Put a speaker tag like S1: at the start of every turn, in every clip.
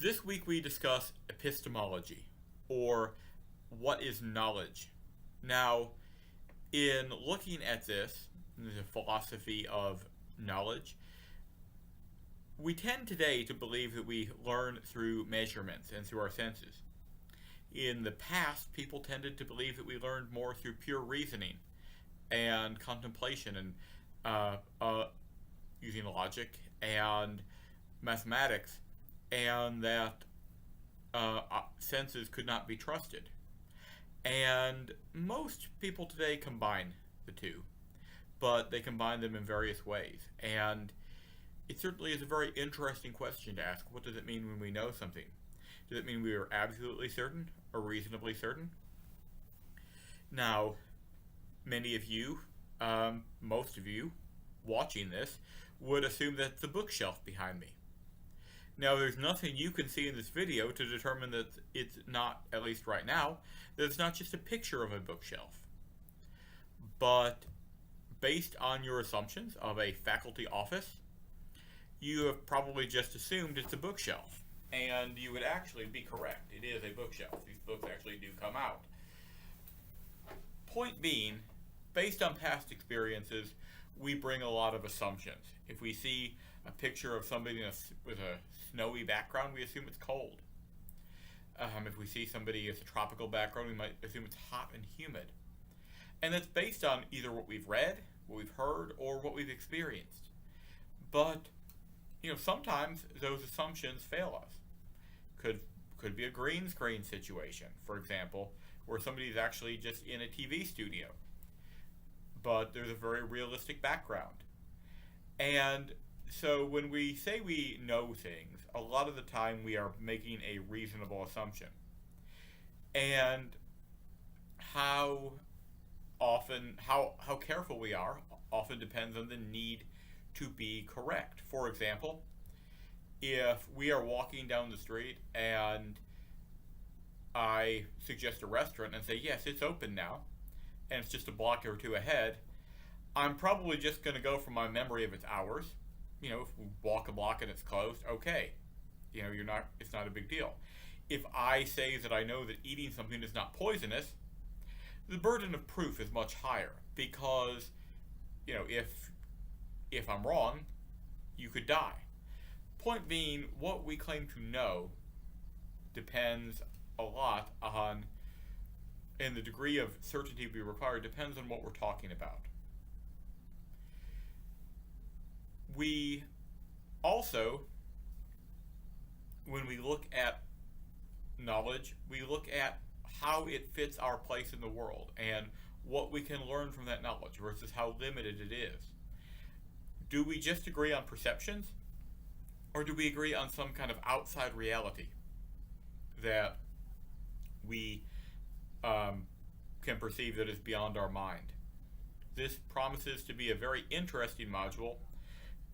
S1: This week we discuss epistemology, or what is knowledge. Now, in looking at this, the philosophy of knowledge, we tend today to believe that we learn through measurements and through our senses. In the past, people tended to believe that we learned more through pure reasoning and contemplation and using logic and mathematics, and that senses could not be trusted. And most people today combine the two, but they combine them in various ways. And it certainly is a very interesting question to ask. What does it mean when we know something? Does it mean we are absolutely certain or reasonably certain? Now, many of you, most of you watching this, would assume that's the bookshelf behind me. Now, there's nothing you can see in this video to determine that it's not, at least right now, that it's not just a picture of a bookshelf. But based on your assumptions of a faculty office, you have probably just assumed it's a bookshelf. And you would actually be correct. It is a bookshelf. These books actually do come out. Point being, based on past experiences, we bring a lot of assumptions. If we see a picture of somebody with a snowy background, we assume it's cold. If we see somebody with a tropical background, we might assume it's hot and humid. And that's based on either what we've read, what we've heard, or what we've experienced. But, sometimes those assumptions fail us. Could be a green screen situation, for example, where somebody's actually just in a TV studio, but there's a very realistic background. And so when we say we know things, a lot of the time we are making a reasonable assumption. And how careful we are often depends on the need to be correct. For example, if we are walking down the street and I suggest a restaurant and say, yes, it's open now, and it's just a block or two ahead, I'm probably just going to go from my memory of its hours. If we walk a block and it's closed, okay. It's not a big deal. If I say that I know that eating something is not poisonous, the burden of proof is much higher because, if I'm wrong, you could die. Point being, what we claim to know depends a lot on, and the degree of certainty we require depends on what we're talking about. We also, when we look at knowledge, we look at how it fits our place in the world and what we can learn from that knowledge versus how limited it is. Do we just agree on perceptions, or do we agree on some kind of outside reality that we can perceive that is beyond our mind? This promises to be a very interesting module,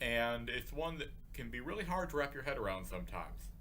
S1: and it's one that can be really hard to wrap your head around sometimes.